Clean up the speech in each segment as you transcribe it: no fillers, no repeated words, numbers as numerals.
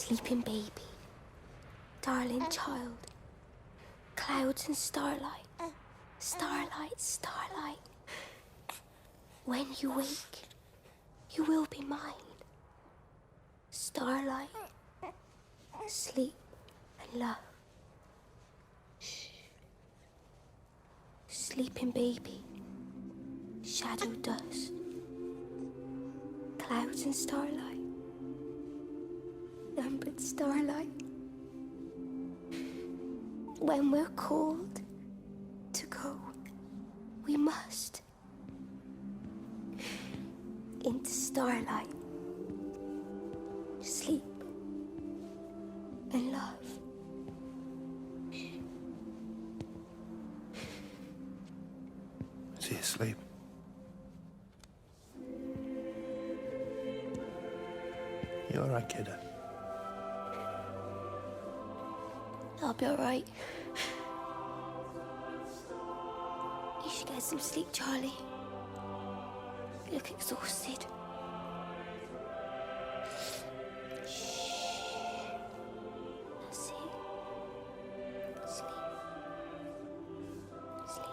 Sleeping baby, darling child, clouds and starlight, starlight, starlight. When you wake, you will be mine. Starlight, sleep and love. Shh. Sleeping baby, shadow dust, clouds and starlight, numbered starlight. When we're called to go, we must into starlight, sleep and love. Is he asleep? You all right, kiddo? I'll be all right. You should get some sleep, Charlie. You look exhausted. Shh. That's it. Sleep. Sleep.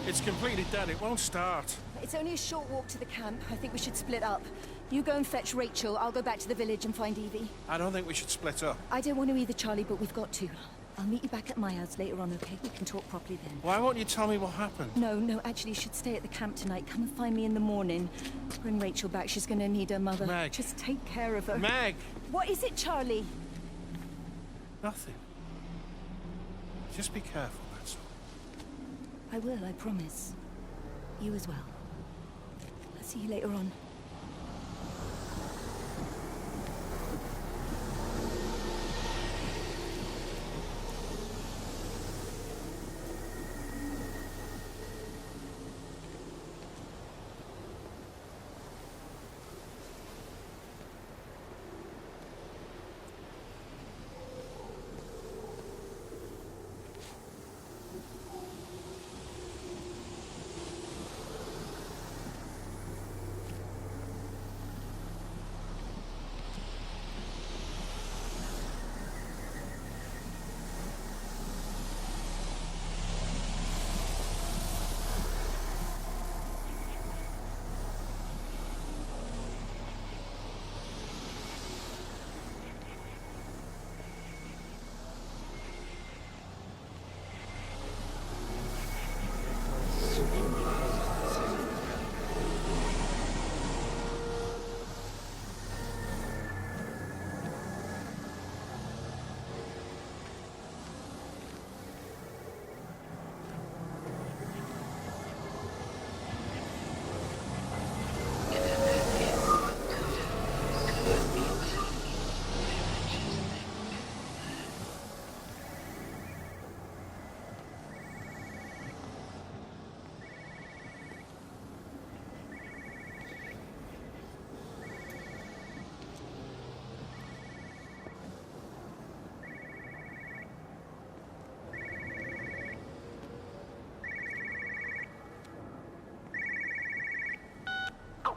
It's completely dead. It won't start. It's only a short walk to the camp. I think we should split up. You go and fetch Rachel. I'll go back to the village and find Evie. I don't think we should split up. I don't want to either, Charlie, but we've got to. I'll meet you back at my house later on, okay? We can talk properly then. Why won't you tell me what happened? No, actually, you should stay at the camp tonight. Come and find me in the morning. Bring Rachel back. She's gonna need her mother. Meg. Just take care of her. Meg! What is it, Charlie? Nothing. Just be careful, that's all. I will, I promise. You as well. I'll see you later on.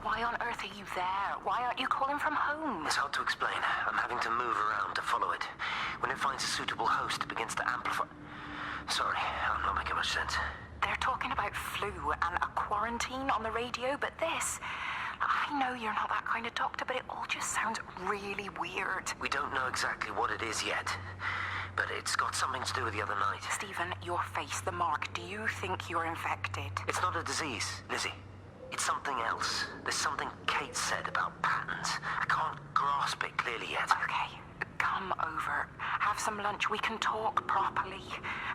Why on earth are you there? Why aren't you calling from home? It's hard to explain. I'm having to move around to follow it. When it finds a suitable host, it begins to amplify... Sorry, I'm not making much sense. They're talking about flu and a quarantine on the radio, but this... I know you're not that kind of doctor, but it all just sounds really weird. We don't know exactly what it is yet, but it's got something to do with the other night. Stephen, your face, the mark, do you think you're infected? It's not a disease, Lizzie. It's something else. There's something Kate said about patterns. I can't grasp it clearly yet. Okay, come over. Have some lunch. We can talk properly.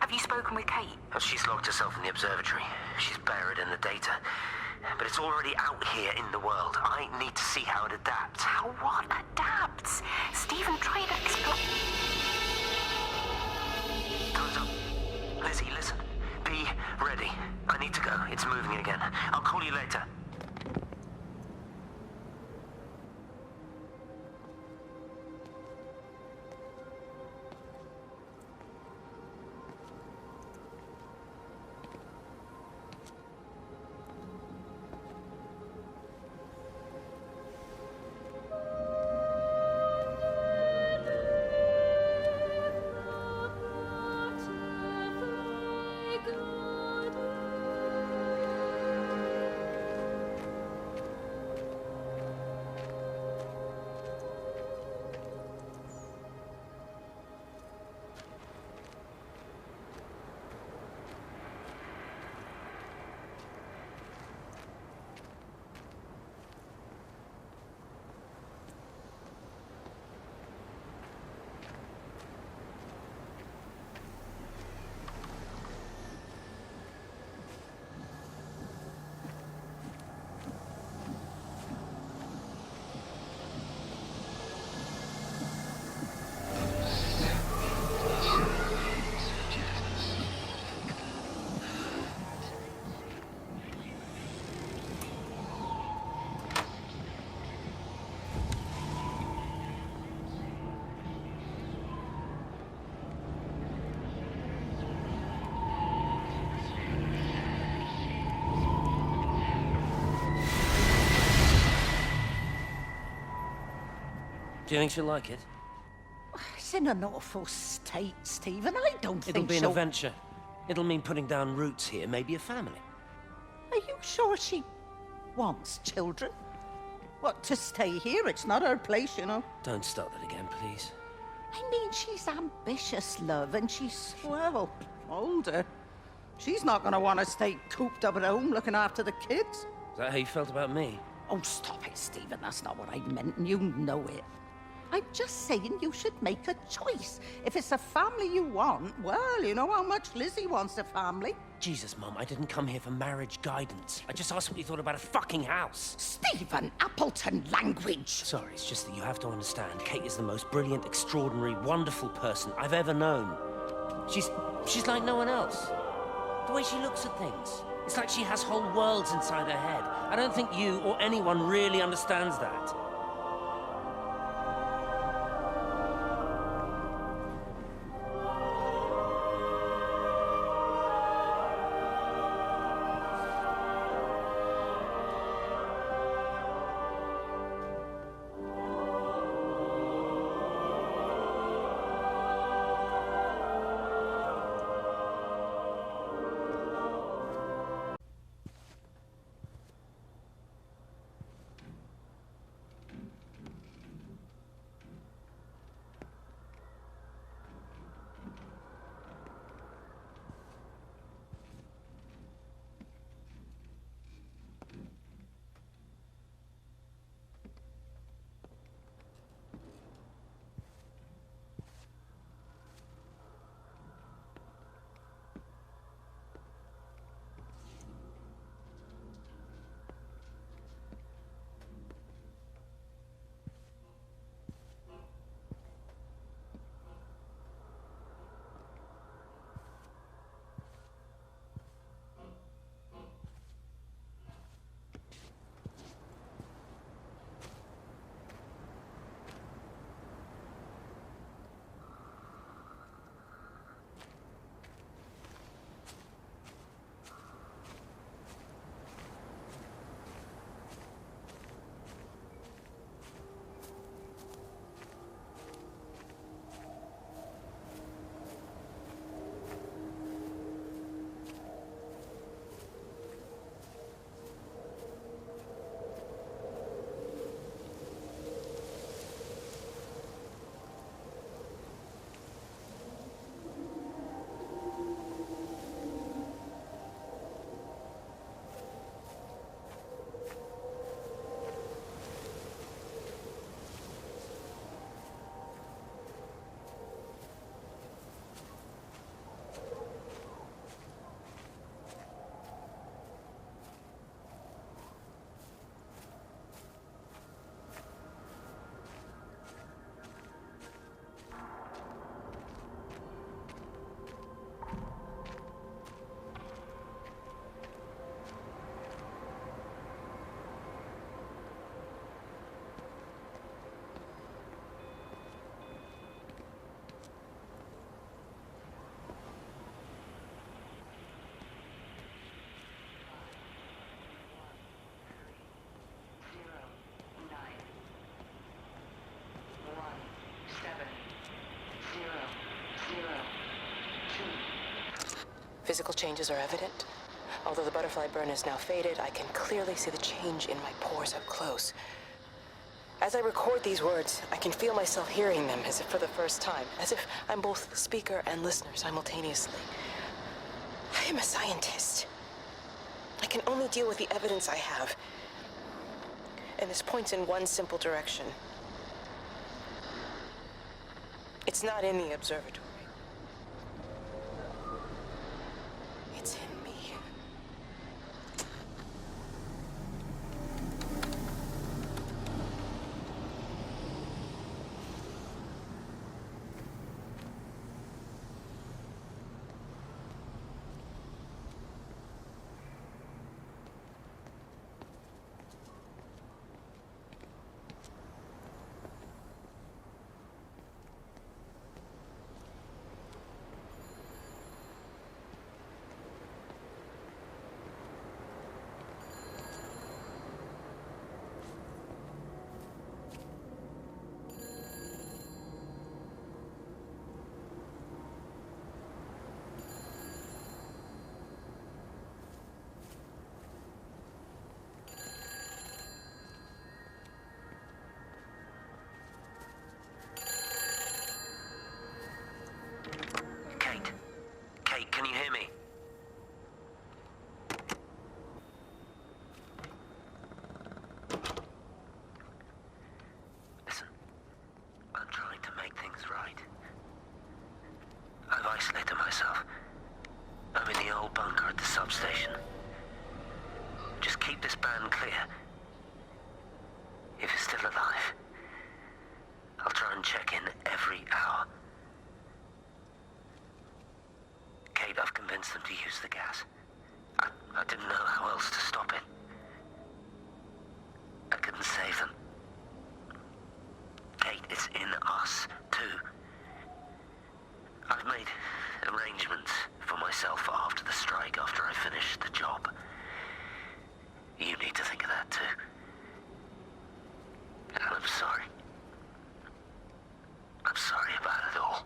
Have you spoken with Kate? She's locked herself in the observatory. She's buried in the data. But it's already out here in the world. I need to see how it adapts. How what adapts? Stephen, try to explain. Time's up. Lizzie, listen. Be ready. I need to go. It's moving again. I'll call you later. Do you think she'll like it? It's in an awful state, Stephen. I don't think It'll be an she'll... adventure. It'll mean putting down roots here, maybe a family. sure she wants children. What, to stay here? It's not her place, you know. Don't start that again, please. I mean, she's ambitious, love, and she's, well, older. She's not gonna want to stay cooped up at home looking after the kids. Is that how you felt about me? Oh, stop it, Stephen. That's not what I meant, and you know it. I'm just saying you should make a choice. If it's a family you want, well, you know how much Lizzie wants a family. Jesus, Mum, I didn't come here for marriage guidance. I just asked what you thought about a fucking house. Stephen Appleton language. Sorry, it's just that you have to understand, Kate is the most brilliant, extraordinary, wonderful person I've ever known. She's like no one else. The way she looks at things. It's like she has whole worlds inside her head. I don't think you or anyone really understands that. Physical changes are evident. Although the butterfly burn is now faded, I can clearly see the change in my pores up close. As I record these words, I can feel myself hearing them as if for the first time, as if I'm both speaker and listener simultaneously. I am a scientist. I can only deal with the evidence I have. And this points in one simple direction. It's not in the observatory. It's in me. pub station. Just keep this band clear. If it's still alive, I'll try and check in every hour. Kate, I've convinced them to use the gas. I didn't know how else to stop it. I couldn't save them. Kate, it's in us, too. I've made arrangements for myself after the strike, after I finish the job. You need to think of that, too. And I'm sorry. I'm sorry about it all.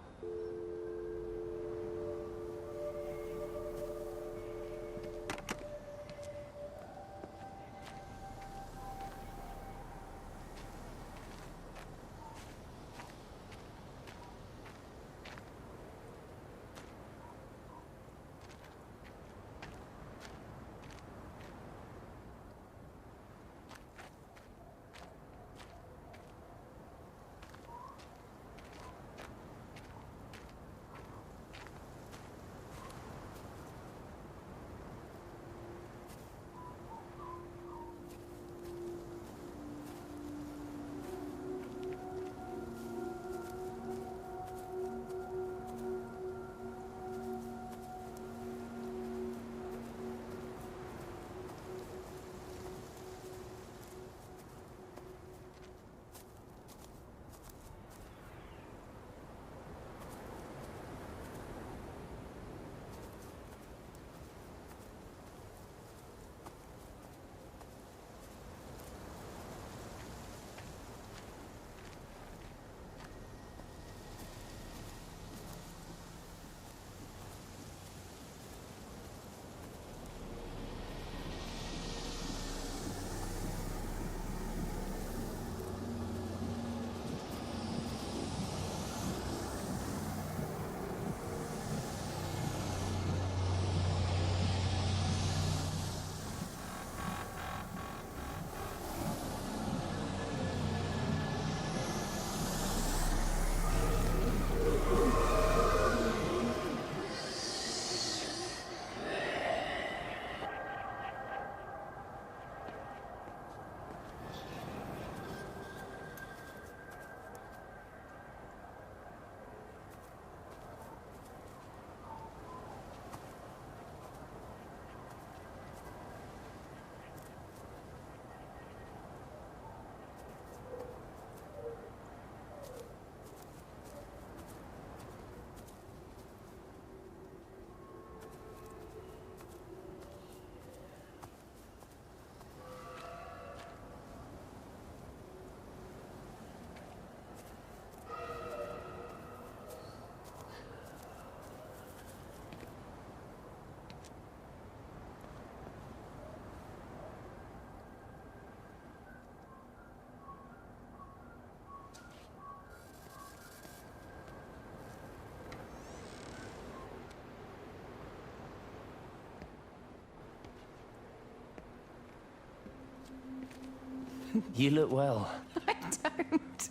You look well. I don't.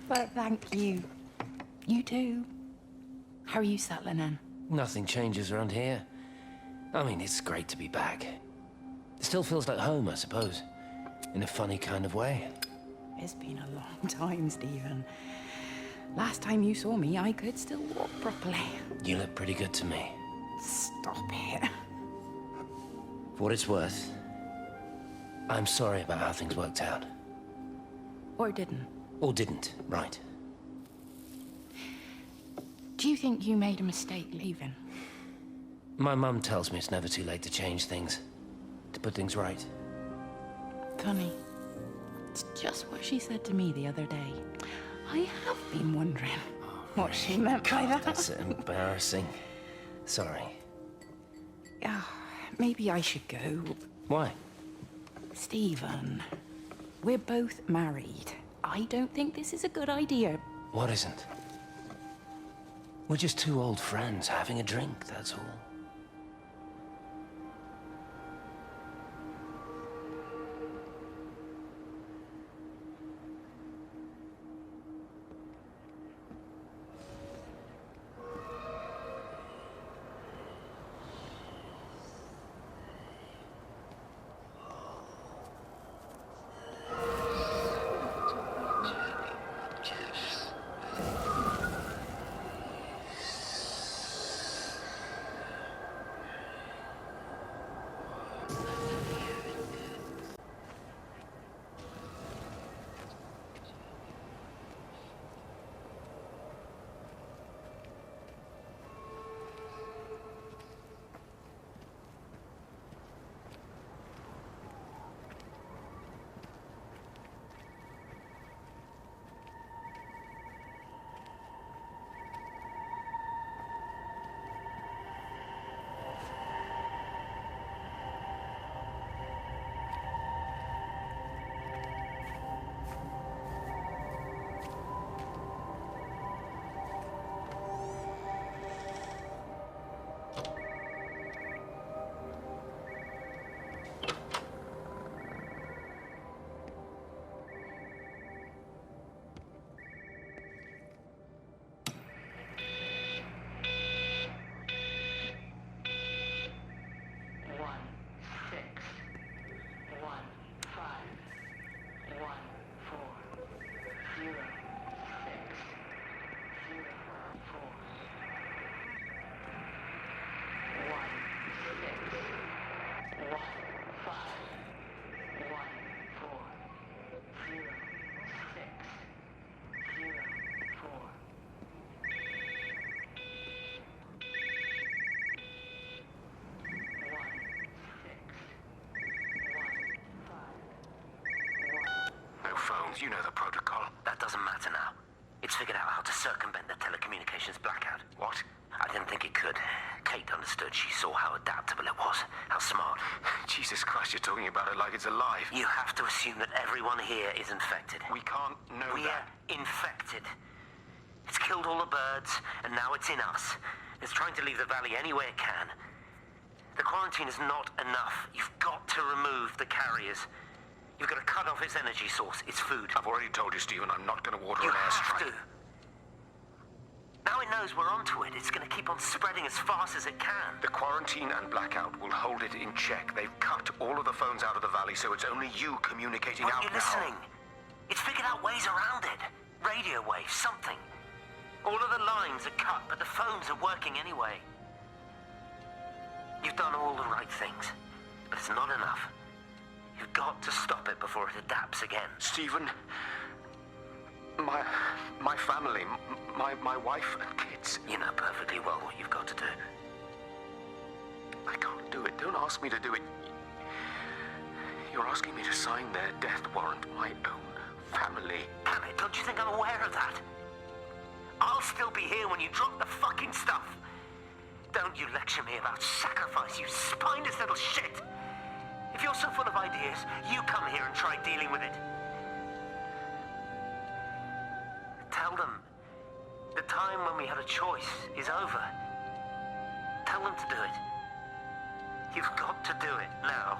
But thank you. You too. How are you settling in? Nothing changes around here. I mean, it's great to be back. It still feels like home, I suppose. In a funny kind of way. It's been a long time, Stephen. Last time you saw me, I could still walk properly. You look pretty good to me. Stop it. For what it's worth, I'm sorry about how things worked out. Or didn't. Or didn't, right. Do you think you made a mistake leaving? My mum tells me it's never too late to change things. To put things right. Funny. It's just what she said to me the other day. I have been wondering what she meant by that. That's embarrassing. Sorry. Yeah, maybe I should go. Why? Stephen, we're both married. I don't think this is a good idea. What isn't? We're just two old friends having a drink, that's all. James, you know the protocol. That doesn't matter now. It's figured out how to circumvent the telecommunications blackout. What? I didn't think it could. Kate understood. She saw how adaptable it was. How smart. Jesus Christ, you're talking about it like it's alive. You have to assume that everyone here is infected. We can't know We're that. infected. It's killed all the birds, and now it's in us. It's trying to leave the valley any way it can. The quarantine is not enough. You've got to remove the carriers. You've got to cut off its energy source, its food. I've already told you, Stephen, I'm not going to water You an have airstrike. to. Now it knows we're onto it. It's going to keep on spreading as fast as it can. The quarantine and blackout will hold it in check. They've cut all of the phones out of the valley, so it's only you communicating Aren't out you now. listening? It's figured out ways around it. Radio waves, something. All of the lines are cut, but the phones are working anyway. You've done all the right things, but it's not enough. You've got to stop it before it adapts again. Stephen, my family, my wife and kids. You know perfectly well what you've got to do. I can't do it. Don't ask me to do it. You're asking me to sign their death warrant, my own family. Damn it, don't you think I'm aware of that? I'll still be here when you drop the fucking stuff. Don't you lecture me about sacrifice, you spineless little shit. If you're so full of ideas, you come here and try dealing with it. Tell them the time when we had a choice is over. Tell them to do it. You've got to do it now.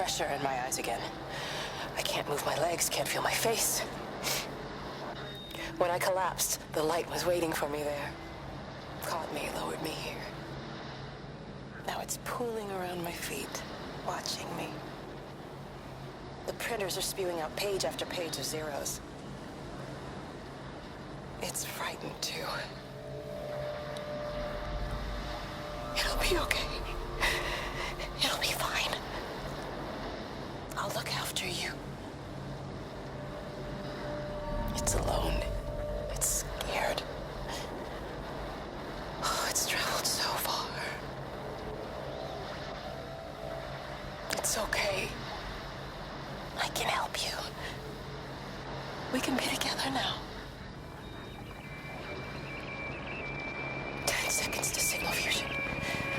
pressure in my eyes again. I can't move my legs, can't feel my face. When I collapsed, the light was waiting for me there. Caught me, lowered me here. Now it's pooling around my feet, watching me. The printers are spewing out page after page of zeros. It's frightened too. It'll be okay. It'll be fine. I'll look after you. It's alone. It's scared. Oh, it's traveled so far. It's okay. I can help you. We can be together now. 10 seconds to signal fusion.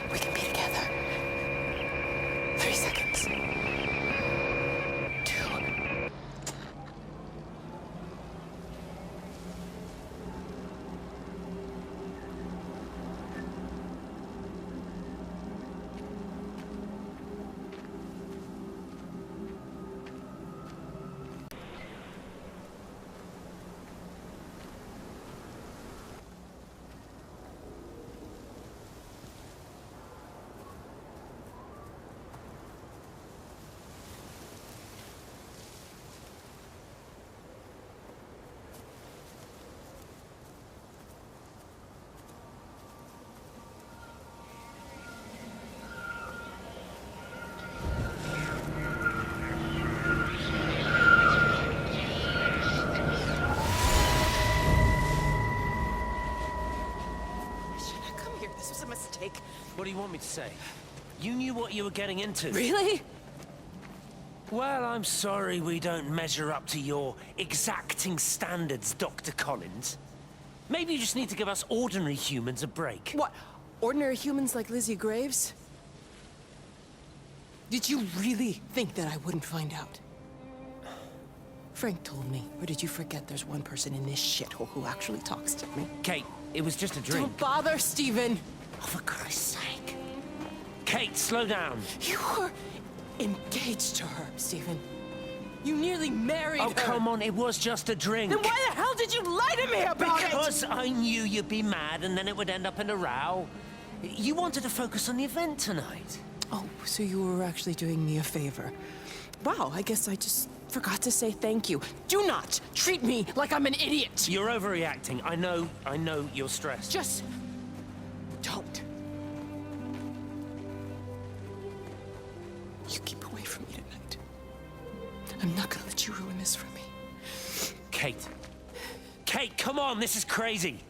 We can be together. 3 seconds. 2. What do you want me to say? You knew what you were getting into. Really? Well, I'm sorry we don't measure up to your exacting standards, Dr. Collins. Maybe you just need to give us ordinary humans a break. What? Ordinary humans like Lizzie Graves? Did you really think that I wouldn't find out? Frank told me. Or did you forget there's one person in this shithole who actually talks to me? Kate, it was just a drink. Don't bother, Stephen! Oh, for Christ's sake. Kate, slow down. You were engaged to her, Stephen. You nearly married her. Oh, come on, it was just a drink. Then why the hell did you lie to me about it? Because I knew you'd be mad and then it would end up in a row. You wanted to focus on the event tonight. Oh, so you were actually doing me a favor. Wow, I guess I just forgot to say thank you. Do not treat me like I'm an idiot. You're overreacting. I know you're stressed. Just don't. You keep away from me tonight. I'm not gonna let you ruin this for me. Kate. Kate, come on, this is crazy.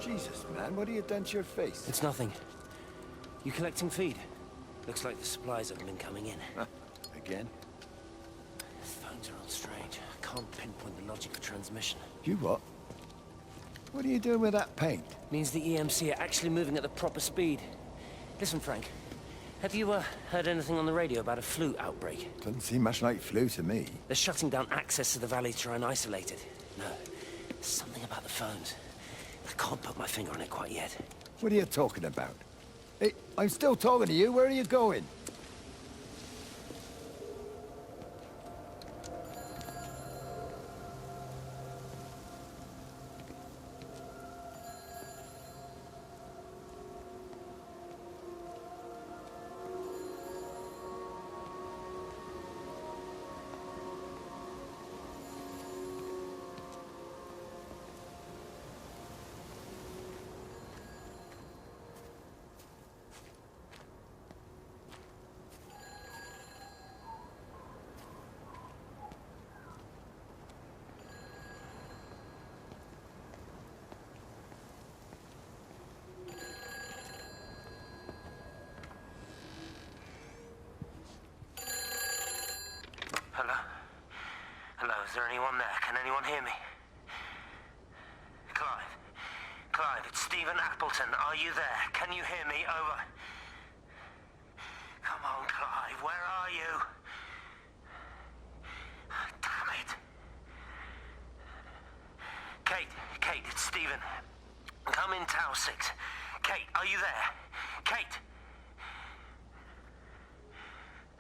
Jesus, man, what have you done to your face? It's nothing. You collecting feed? Looks like the supplies haven't been coming in. Again? The phones are all strange. I can't pinpoint the logic of transmission. You what? What are you doing with that paint? Means the EMC are actually moving at the proper speed. Listen, Frank. Have you heard anything on the radio about a flu outbreak? Doesn't seem much like flu to me. They're shutting down access to the valley to try and isolate it. No, something about the phones. I can't put my finger on it quite yet. What are you talking about? Hey, I'm still talking to you. Where are you going? hear me? Clive. Clive, it's Stephen Appleton. Are you there? Can you hear me? Over. Come on, Clive. Where are you? Damn it. Kate, it's Stephen. Come in Tower 6. Kate, are you there? Kate?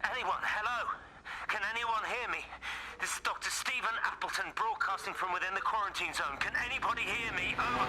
Anyone? Hello? Can anyone hear me? This is Dr. Stephen Appleton broadcasting from within the quarantine zone. Can anybody hear me? Over.